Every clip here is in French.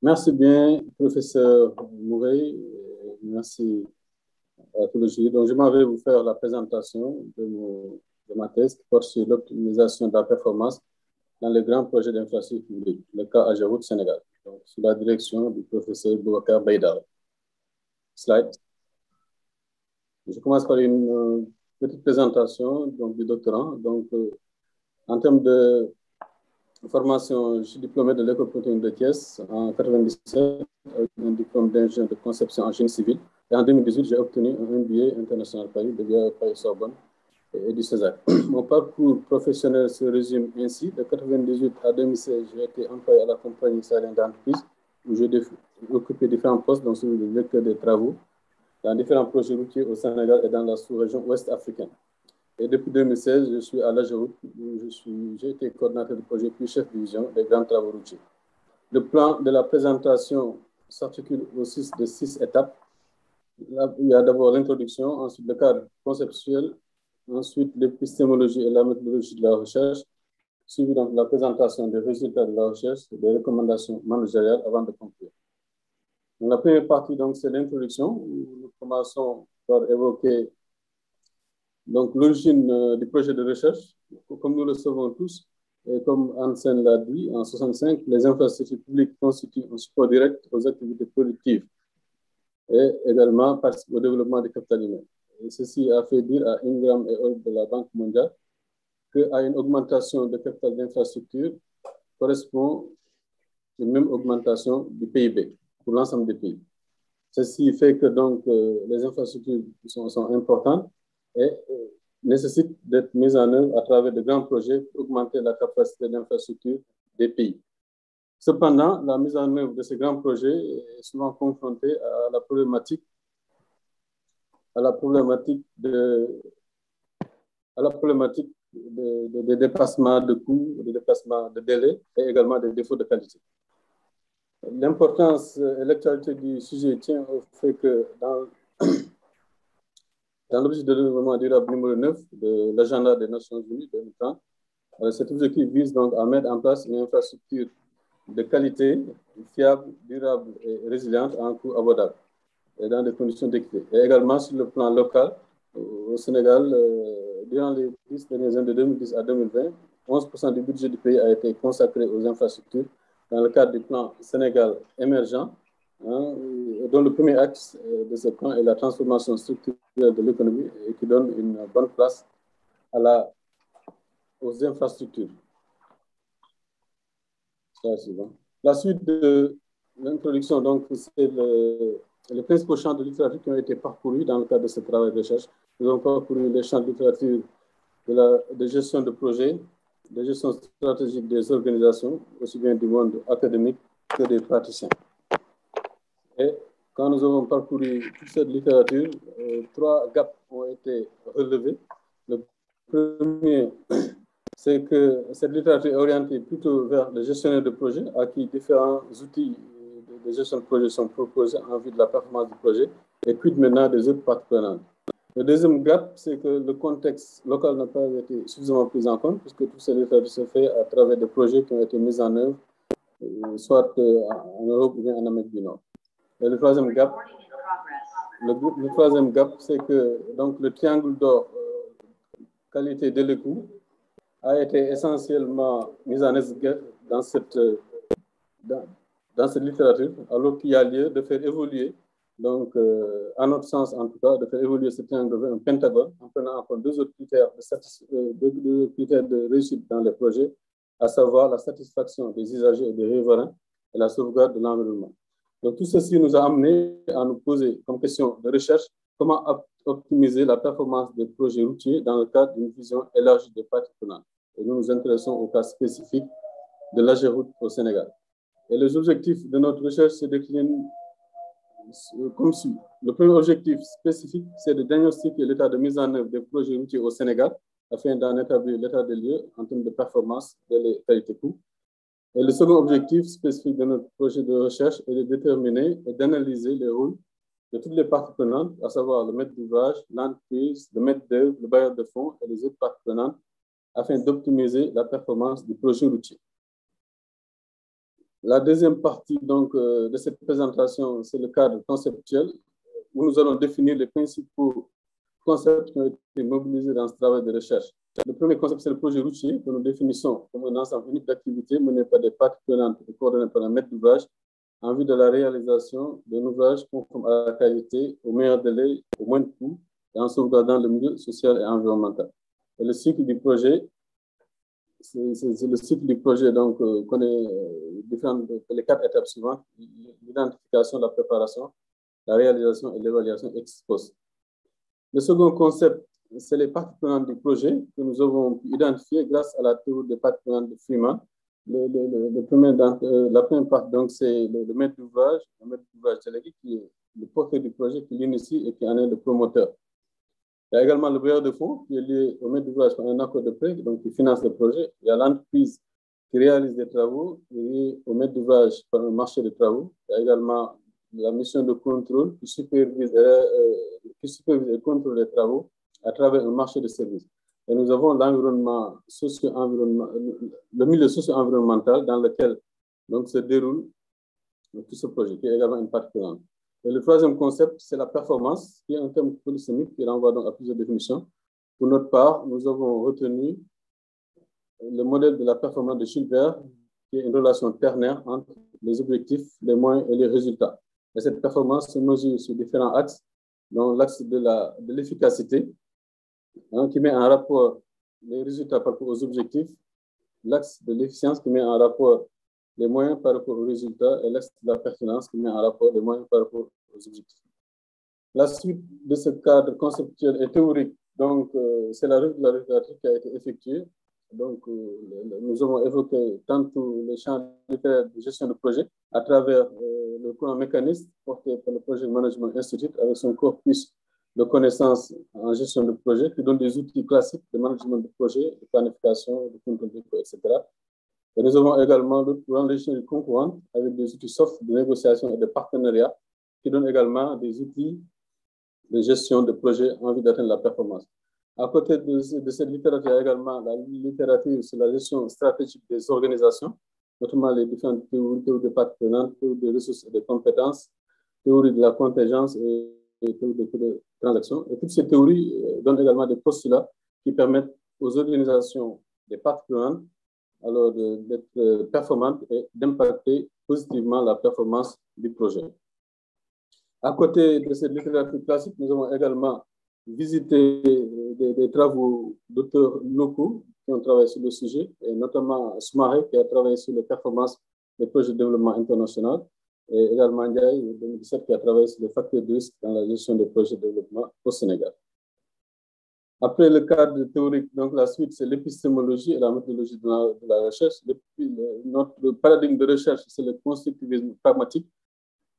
Merci bien, professeur Mouret. Merci à tous les jury. Donc, je m'en vais vous faire la présentation de ma thèse qui porte sur l'optimisation de la performance dans les grands projets d'infrastructure publique, le cas Ageroute Sénégal, donc, sous la direction du professeur Boubacar Baïdar. Slide. Je commence par une petite présentation donc, du doctorant. Donc, en termes de formation, je suis diplômé de l'École polytechnique de Thiès en 1997 avec un diplôme d'ingénieur de conception en génie civil. Et en 2018, j'ai obtenu un MBA international Paris de Paris-Sorbonne et du César. Mon parcours professionnel se résume ainsi. De 1998 à 2016, j'ai été employé à la compagnie sahélienne d'entreprise où j'ai occupé différents postes, dont celui de directeur des travaux, dans différents projets routiers au Sénégal et dans la sous-région ouest africaine. Et depuis 2016, je suis à l'Ageroute où j'ai été coordinateur de projet puis chef de division des grands travaux routiers. Le plan de la présentation s'articule de 6 étapes. Là, il y a d'abord l'introduction, ensuite le cadre conceptuel, ensuite l'épistémologie et la méthodologie de la recherche, suivi donc de la présentation des résultats de la recherche et des recommandations managériales avant de conclure. Donc, la première partie, donc, c'est l'introduction, où nous commençons par évoquer donc, l'origine du projet de recherche. Comme nous le savons tous, et comme Hansen l'a dit, en 1965, les infrastructures publiques constituent un support direct aux activités productives et également participent au développement du capital humain. Et ceci a fait dire à Ingram et Holt de la Banque mondiale qu'à une augmentation de capital d'infrastructure correspond une même augmentation du PIB pour l'ensemble des pays. Ceci fait que donc les infrastructures sont importantes et nécessitent d'être mises en œuvre à travers de grands projets pour augmenter la capacité d'infrastructure des pays. Cependant, la mise en œuvre de ces grands projets est souvent confrontée à la problématique de dépassement de coûts, de dépassement de délais et également des défauts de qualité. L'importance et l'actualité du sujet tient au fait que dans l'objectif de développement durable numéro 9 de l'agenda des Nations Unies 2030, cet objectif vise donc à mettre en place une infrastructure de qualité, fiable, durable et résiliente à un coût abordable et dans des conditions d'équité. Et également sur le plan local, au Sénégal, durant les 10 dernières années de 2010 à 2020, 11% du budget du pays a été consacré aux infrastructures dans le cadre du plan Sénégal émergent, dont le premier axe de ce plan est la transformation structurelle de l'économie et qui donne une bonne place aux infrastructures. La suite de l'introduction, donc, c'est les principaux champs de littérature qui ont été parcourus dans le cadre de ce travail de recherche. Nous avons parcouru les champs de littérature de gestion de projets, de gestion stratégique des organisations, aussi bien du monde académique que des praticiens. Et quand nous avons parcouru toute cette littérature, 3 gaps ont été relevés. Le premier, c'est que cette littérature est orientée plutôt vers les gestionnaires de projets à qui différents outils de gestion de projet sont proposés en vue de la performance du projet et puis maintenant des autres parties prenantes. Le deuxième gap, c'est que le contexte local n'a pas été suffisamment pris en compte puisque toute cette littérature se fait à travers des projets qui ont été mis en œuvre soit en Europe ou bien en Amérique du Nord. Et le troisième gap, c'est que donc, le triangle d'or qualité délai coût a été essentiellement mis en œuvre dans cette littérature, alors qu'il y a lieu de faire évoluer, donc à notre sens en tout cas, de faire évoluer ce triangle vers un pentagone en prenant en compte deux autres critères de réussite dans les projets, à savoir la satisfaction des usagers et des riverains et la sauvegarde de l'environnement. Donc tout ceci nous a amené à nous poser comme question de recherche comment optimiser la performance des projets routiers dans le cadre d'une vision élargie des parties prenantes. Et nous nous intéressons au cas spécifique de l'Ageroute au Sénégal. Et les objectifs de notre recherche se déclinent comme suit. Le premier objectif spécifique, c'est de diagnostiquer l'état de mise en œuvre des projets routiers au Sénégal afin d'en établir l'état des lieux en termes de performance, de qualité-coût. Et le second objectif spécifique de notre projet de recherche est de déterminer et d'analyser les rôles de toutes les parties prenantes, à savoir le maître d'ouvrage, l'entreprise, le maître d'œuvre, le bailleur de fonds et les autres parties prenantes, afin d'optimiser la performance du projet routier. La deuxième partie donc, de cette présentation, c'est le cadre conceptuel où nous allons définir les principaux concepts qui ont été mobilisés dans ce travail de recherche. Le premier concept, c'est le projet routier que nous définissons comme un ensemble unique d'activités menées par des parties prenantes et coordonnées par un maître d'ouvrage en vue de la réalisation d'un ouvrage conforme à la qualité, au meilleur délai, au moins de coûts et en sauvegardant le milieu social et environnemental. Et le cycle du projet, c'est le cycle du projet, donc, connaît les 4 étapes suivantes: l'identification, la préparation, la réalisation et l'évaluation ex post. Le second concept, c'est les parties prenantes du projet que nous avons pu identifier grâce à la théorie des parties prenantes de Freeman. La première partie, donc, c'est le maître d'ouvrage délégué qui est le porteur du projet, qui l'initie et qui en est le promoteur. Il y a également le bailleur de fonds qui est lié au maître d'ouvrage par un accord de prêt, donc qui finance le projet. Il y a l'entreprise qui réalise des travaux, qui est liée au maître d'ouvrage par un marché de travaux. Il y a également la mission de contrôle qui supervise et contrôle les travaux à travers un marché de services. Et nous avons l'environnement le milieu socio-environnemental dans lequel donc, se déroule tout ce projet, qui est également une partie prenante. Et le troisième concept, c'est la performance, qui est un terme polysémique qui renvoie donc à plusieurs définitions. Pour notre part, nous avons retenu le modèle de la performance de Schulberg, qui est une relation ternaire entre les objectifs, les moyens et les résultats. Et cette performance se mesure sur différents axes, dont l'axe de l'efficacité, qui met en rapport les résultats par rapport aux objectifs, l'axe de l'efficience qui met en rapport les moyens par rapport aux résultats et l'axe de la pertinence qui met en rapport les moyens par rapport aux objectifs. La suite de ce cadre conceptuel et théorique, donc, c'est la revue de la littérature qui a été effectuée. Donc, nous avons évoqué tantôt le champ littéraire de gestion de projet à travers le courant mécaniste porté par le Project Management Institute avec son corpus de connaissances en gestion de projet qui donne des outils classiques de management de projet, de planification, de contrôle de coûts, etc. Et nous avons également le courant d'ingénierie concurrente avec des outils soft de négociation et de partenariat qui donnent également des outils de gestion de projet en vue d'atteindre la performance. À côté de cette littérature, il y a également la littérature sur la gestion stratégique des organisations, notamment les différentes théories de parties prenantes, théories des ressources et des compétences, théorie de la contingence et théorie de transaction. Et toutes ces théories donnent également des postulats qui permettent aux organisations des parties prenantes alors d'être performantes et d'impacter positivement la performance du projet. À côté de cette littérature classique, nous avons également visité des travaux d'auteurs locaux qui ont travaillé sur le sujet, et notamment Soumaré qui a travaillé sur les performances des projets de développement international, et également Ndiaye, en 2017, qui a travaillé sur les facteurs de risque dans la gestion des projets de développement au Sénégal. Après le cadre théorique, donc la suite, c'est l'épistémologie et la méthodologie de la recherche. Notre paradigme de recherche, c'est le constructivisme pragmatique.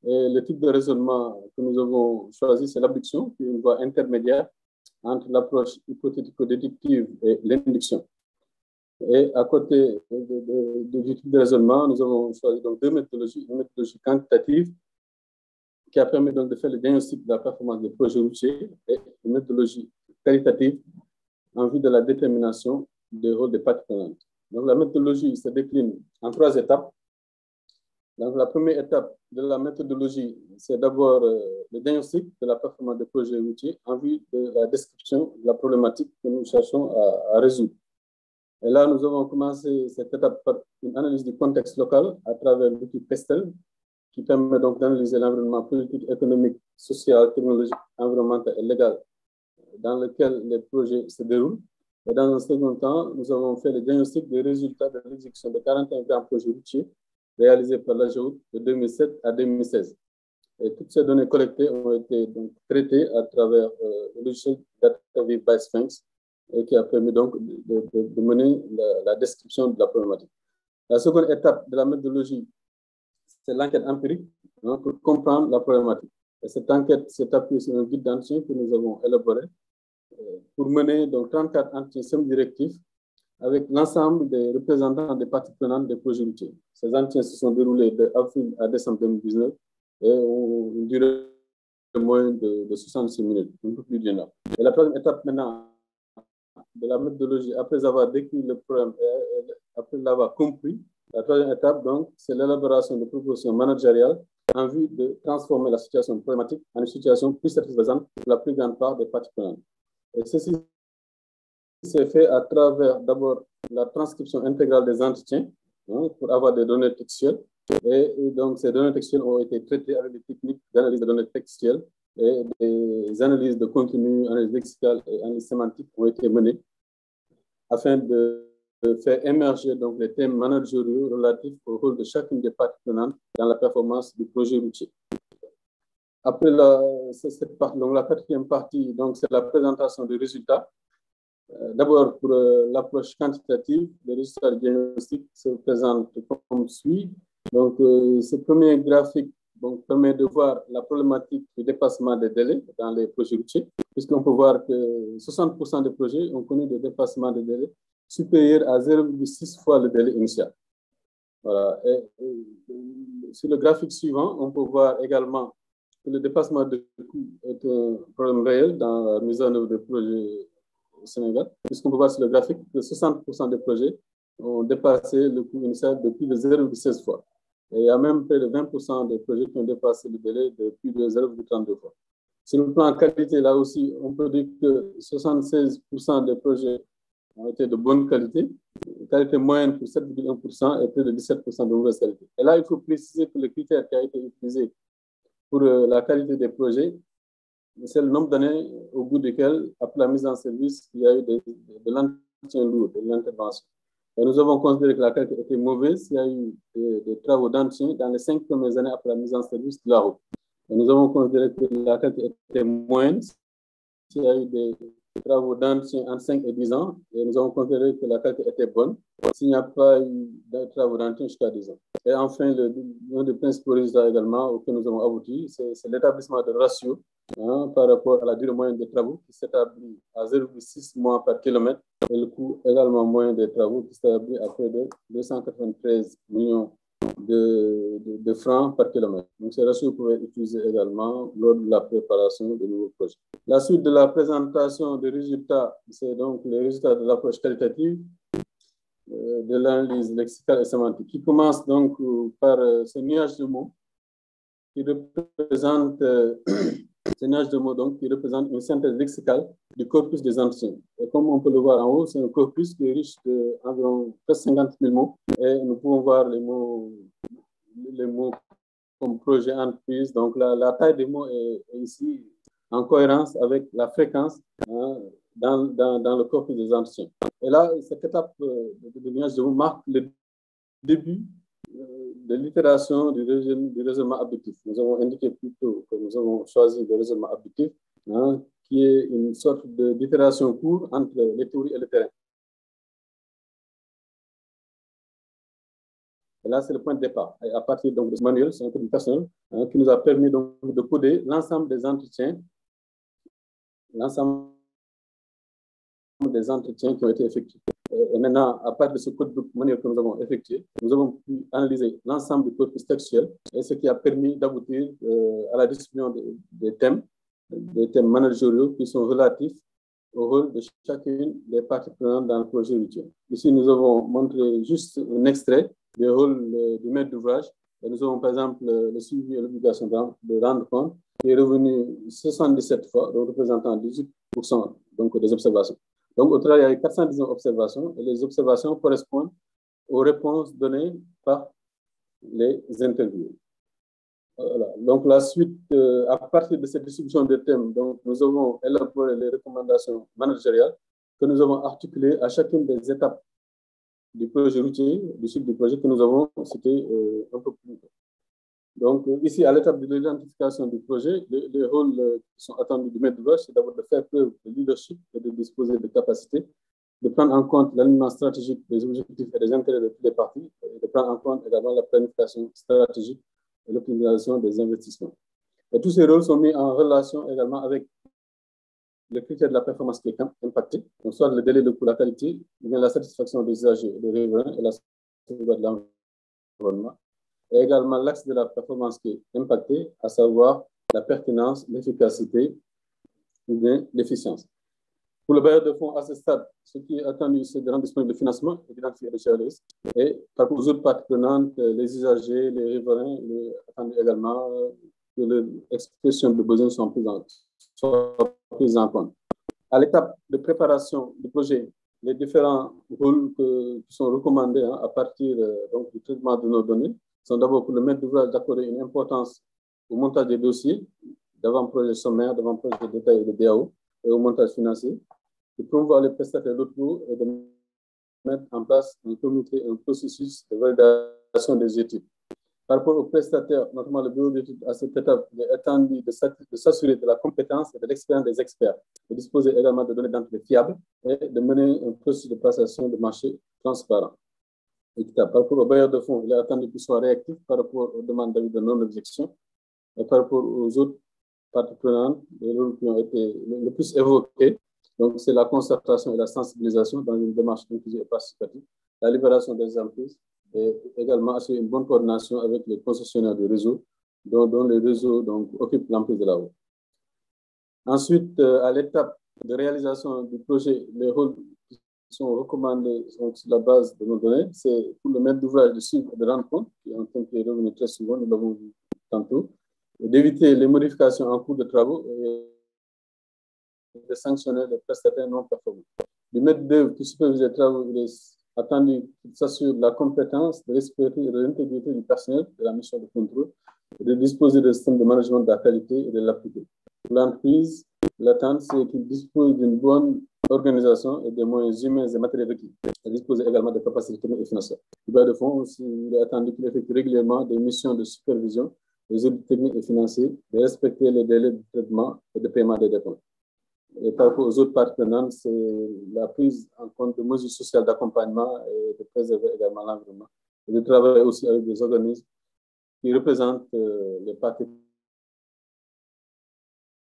Et le type de raisonnement que nous avons choisi, c'est l'abduction, qui est une voie intermédiaire entre l'approche hypothético-déductive et l'induction. Et à côté du type de raisonnement, nous avons choisi donc deux méthodologies. Une méthodologie quantitative, qui a permis donc de faire le diagnostic de la performance des projets routiers, et une méthodologie qualitative en vue de la détermination des rôles des parties prenantes. Donc la méthodologie se décline en 3 étapes. Donc, la première étape de la méthodologie, c'est d'abord le diagnostic de la performance des projets routiers en vue de la description de la problématique que nous cherchons à résoudre. Et là, nous avons commencé cette étape par une analyse du contexte local à travers l'outil PESTEL, qui permet donc d'analyser l'environnement politique, économique, social, technologique, environnemental et légal dans lequel les projets se déroulent. Et dans un second temps, nous avons fait le diagnostic des résultats de l'exécution de 41 grands projets routiers réalisés par l'AGEROUTE de 2007 à 2016. Et toutes ces données collectées ont été donc traitées à travers le logiciel DataView by Sphinx, et qui a permis donc de mener la description de la problématique. La seconde étape de la méthodologie, c'est l'enquête empirique pour comprendre la problématique. Et cette enquête s'est appuyée sur un guide d'entretien que nous avons élaboré pour mener donc 34 entretiens semi-directifs avec l'ensemble des représentants des parties prenantes des projets routiers. Ces entretiens se sont déroulés de avril à décembre 2019 et ont une durée de moins de 66 minutes, un peu plus d'une heure. Et la troisième étape maintenant de la méthodologie, après avoir décrit le problème et après l'avoir compris, La troisième étape, donc, c'est l'élaboration de propositions managériales en vue de transformer la situation problématique en une situation plus satisfaisante pour la plus grande part des parties prenantes. Et ceci s'est fait à travers d'abord la transcription intégrale des entretiens pour avoir des données textuelles. Et donc, ces données textuelles ont été traitées avec des techniques d'analyse de données textuelles et des analyses de contenu, analyse lexicale et analyse sémantique ont été menées afin de faire émerger donc, les thèmes managériaux relatifs au rôle de chacune des parties prenantes dans la performance du projet routier. Après cette partie, donc la quatrième partie, c'est la présentation des résultats. D'abord, pour l'approche quantitative, les résultats du diagnostic se présentent comme suit. Donc, ce premier graphique permet de voir la problématique du dépassement des délais dans les projets routiers, puisqu'on peut voir que 60% des projets ont connu des dépassements de délais supérieurs à 0,6 fois le délai initial. Voilà. Et sur le graphique suivant, on peut voir également que le dépassement de coûts est un problème réel dans la mise en œuvre des projets au Sénégal, puisqu'on peut voir sur le graphique que 60% des projets ont dépassé le coût initial de plus de 0,16 fois. Et il y a même près de 20% des projets qui ont dépassé le délai de plus de 0,32 fois. Sur le plan qualité, là aussi, on peut dire que 76% des projets ont été de bonne qualité, qualité moyenne pour 7,1% et plus de 17% de mauvaise qualité. Et là, il faut préciser que le critère qui a été utilisé pour la qualité des projets, c'est le nombre d'années au bout desquelles, après la mise en service, il y a eu de l'entretien lourd, de l'intervention. Et nous avons considéré que la qualité était mauvaise s'il y a eu des travaux d'entretien dans les 5 premières années après la mise en service de la route. Et nous avons considéré que la qualité était moyenne s'il y a eu des travaux d'entretien entre 5 et 10 ans. Et nous avons considéré que la qualité était bonne s'il n'y a pas eu de travaux d'entretien jusqu'à 10 ans. Et enfin, l'un des principaux résultats également auxquels nous avons abouti, c'est l'établissement de ratio par rapport à la durée moyenne des travaux qui s'établit à 0,6 mois par kilomètre et le coût également moyen des travaux qui s'établit à près de 293 millions de francs par kilomètre. Donc, ces ratios pouvaient être utilisés également lors de la préparation de nouveaux projets. La suite de la présentation des résultats, c'est donc les résultats de l'approche qualitative de l'analyse lexicale et sémantique, qui commence donc par ce nuage de mots qui représente ce nuage de mots donc, qui représente une synthèse lexicale du corpus des entretiens. Et comme on peut le voir en haut, c'est un corpus qui est riche d'environ 50 000 mots. Et nous pouvons voir les mots comme projet, entreprise. Donc la taille des mots est ici en cohérence avec la fréquence dans le corpus des entretiens. Et là, cette étape de nuage de mots marque le début de l'itération du raisonnement abductif. Nous avons indiqué plutôt que nous avons choisi le raisonnement abductif, qui est une sorte d'itération courte entre les théories et le terrain. Et là, c'est le point de départ. Et à partir donc, de ce manuel, c'est un code personnel qui nous a permis donc, de coder l'ensemble des entretiens, qui ont été effectués. Et maintenant, à partir de ce code manuel que nous avons effectué, nous avons pu analyser l'ensemble du corpus textuel et ce qui a permis d'aboutir à la distribution des thèmes managériaux qui sont relatifs au rôle de chacune des parties prenantes dans le projet routier. Ici, nous avons montré juste un extrait du rôle du maître d'ouvrage. Et nous avons par exemple le suivi et l'obligation de rendre compte qui est revenu 77 fois, donc représentant 18% donc, des observations. Donc, au total, il y a eu 419 observations et les observations correspondent aux réponses données par les interviews. Voilà. Donc, la suite, à partir de cette distribution de thèmes, donc, nous avons élaboré les recommandations managériales que nous avons articulées à chacune des étapes du projet routier, du cycle du projet que nous avons cité un peu plus tôt. Donc, ici, à l'étape de l'identification du projet, les rôles qui sont attendus du maître d'ouvrage, c'est d'abord de faire preuve de leadership et de disposer de capacités, de prendre en compte l'alignement stratégique des objectifs et des intérêts de toutes les parties, et de prendre en compte également la planification stratégique et l'optimisation des investissements. Et tous ces rôles sont mis en relation également avec le critère de la performance qui est impacté, donc soit le délai de coût, la qualité, ou bien la satisfaction des usagers, des riverains et la sauvegarde de l'environnement. Et également l'axe de la performance qui est impacté, à savoir la pertinence, l'efficacité ou bien l'efficience. Pour le bailleur de fonds, à ce stade, ce qui est attendu, c'est de rendre disponible le financement et d'identifier les risques. Et par aux autres parties prenantes, les usagers, les riverains, attendu également que l'expression de besoins soit prise en compte. À l'étape de préparation du projet, les différents rôles qui sont recommandés à partir donc, du traitement de nos données sont d'abord pour le maître d'ouvrage d'accorder une importance au montage des dossiers, d'avant-projet sommaire, d'avant-projet de détail et de DAO, et au montage financier, de promouvoir les prestataires locaux et de mettre en place un comité, un processus de validation des études. Par rapport aux prestataires, notamment le bureau d'études, à cette étape, il est attendu de s'assurer de la compétence et de l'expérience des experts, de disposer également de données d'entrée fiables et de mener un processus de passation de marché transparent. Par rapport aux bailleurs de fonds, il est attendu qu'ils soient réactifs par rapport aux demandes d'avis de non-objection et par rapport aux autres parties prenantes, les rôles qui ont été le plus évoqués. Donc, c'est la concertation et la sensibilisation dans une démarche inclusive et participative, la libération des emprises et également assurer une bonne coordination avec les concessionnaires du réseau, dont les réseaux donc, occupent l'emprise de la route. Ensuite, à l'étape de réalisation du projet, les rôles qui sont recommandés sur la base de nos données, c'est pour le maître d'ouvrage de suivre et de rendre compte, qui est un thème qui est revenu très souvent, nous l'avons vu tantôt, d'éviter les modifications en cours de travaux et de sanctionner les prestataires non performants. Le maître d'œuvre qui supervise les travaux, il est attendu qu'il s'assure de la compétence, de l'expertise et de l'intégrité du personnel de la mission de contrôle et de disposer de systèmes de management de la qualité et de l'appliquer. Pour l'entreprise, l'attente, c'est qu'il dispose d'une bonne organisation et des moyens humains et matériels requis. Il dispose également de capacités techniques et financières. Le bailleur de fonds, il est attendu qu'il effectue régulièrement des missions de supervision des audits techniques et financiers, de respecter les délais de traitement et de paiement des dépenses. Et par rapport aux autres partenaires, c'est la prise en compte de mesures sociales d'accompagnement et de préserver également l'environnement. Et de travailler aussi avec des organismes qui représentent les parties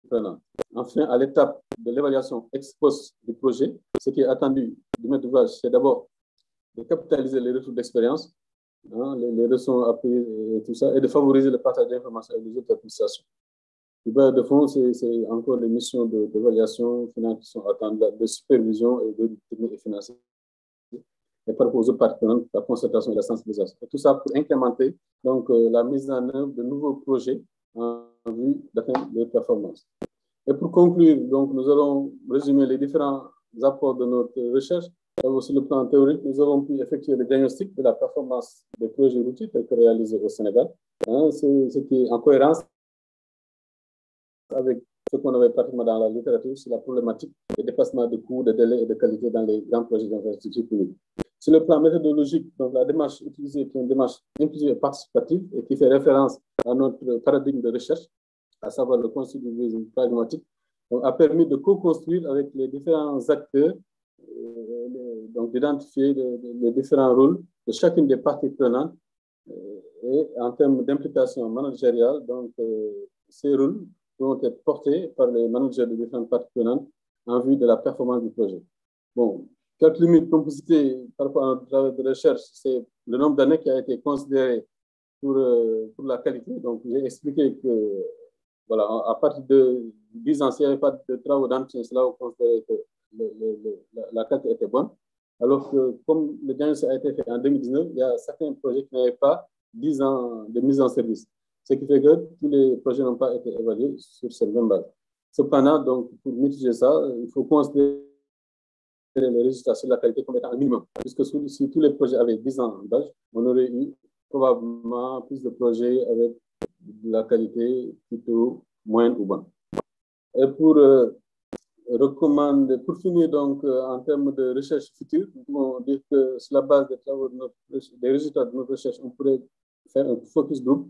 prenantes. Enfin, à l'étape de l'évaluation ex post du projet, ce qui est attendu du maître d'ouvrage, c'est d'abord de capitaliser les retours d'expérience, les leçons apprises et tout ça, et de favoriser le partage d'informations avec les autres administrations. Le bailleur de fonds, c'est encore les missions d'évaluation finale qui sont attendues, de supervision et de technique et financière. Et par rapport aux autres partenaires, la concertation et la sensibilisation. Et tout ça pour incrémenter donc, la mise en œuvre de nouveaux projets en vue d'atteindre les performances. Et pour conclure, donc, nous allons résumer les différents apports de notre recherche. Sur le plan théorique, nous avons pu effectuer le diagnostic de la performance des projets routiers réalisés au Sénégal, ce qui est en cohérence avec ce qu'on avait pratiquement dans la littérature sur la problématique des dépassements de coûts, de délais et de qualité dans les grands projets d'infrastructure publique. Sur le plan méthodologique, donc la démarche utilisée qui est une démarche inclusive et participative et qui fait référence à notre paradigme de recherche, à savoir le constructivisme pragmatique, donc, a permis de co-construire avec les différents acteurs, donc d'identifier les différents rôles de chacune des parties prenantes et en termes d'implication managériale, donc ces rôles vont être portés par les managers de différentes parties prenantes en vue de la performance du projet. Bon, quelques limites qu'on peut citer par rapport à notre travail de recherche, c'est le nombre d'années qui a été considéré pour la qualité. Donc, j'ai expliqué que, voilà, à partir de 10 ans, s'il n'y avait pas de travaux d'entretien, c'est là où on considérait que la qualité était bonne. Alors que, comme le diagnostic a été fait en 2019, il y a certains projets qui n'avaient pas 10 ans de mise en service. Ce qui fait que tous les projets n'ont pas été évalués sur cette même base. Cependant, donc, pour mitiger ça, il faut considérer les résultats sur la qualité comme étant un minimum. Puisque si tous les projets avaient 10 ans d'âge, on aurait eu probablement plus de projets avec de la qualité plutôt moyenne ou bonne. Et pour finir donc en termes de recherche future, nous pouvons dire que sur la base des travaux des résultats de notre recherche, on pourrait faire un focus group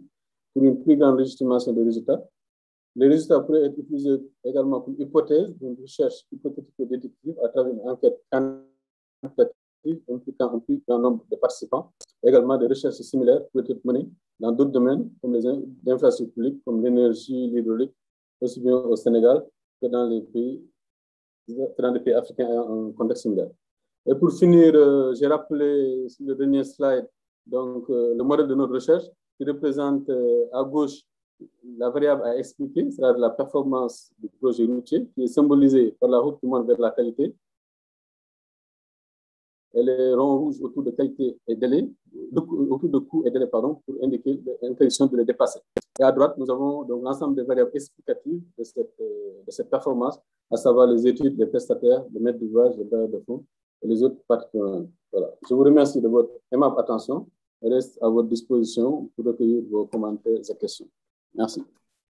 pour une plus grande légitimation des résultats. Les résultats pourraient être utilisés également comme hypothèse d'une recherche hypothético-déductive à travers une enquête quantitative impliquant un plus grand nombre de participants. Également, des recherches similaires pourraient être menées dans d'autres domaines comme les infrastructures publiques, comme l'énergie, l'hydraulique, aussi bien au Sénégal que dans les pays africains en un contexte similaire. Et pour finir, j'ai rappelé sur le dernier slide donc, le modèle de notre recherche qui représente à gauche la variable à expliquer sera la performance du projet routier qui est symbolisée par la route qui monte vers la qualité et les ronds rouges autour de qualité et délai, autour de coût et délai, pardon, pour indiquer l'interdiction de les dépasser. Et à droite, nous avons donc l'ensemble des variables explicatives de cette performance, à savoir les études, les prestataires, les maîtres d'ouvrage, les bailleurs de fonds et les autres parties. Voilà. Je vous remercie de votre aimable attention et reste à votre disposition pour recueillir vos commentaires et questions. Merci.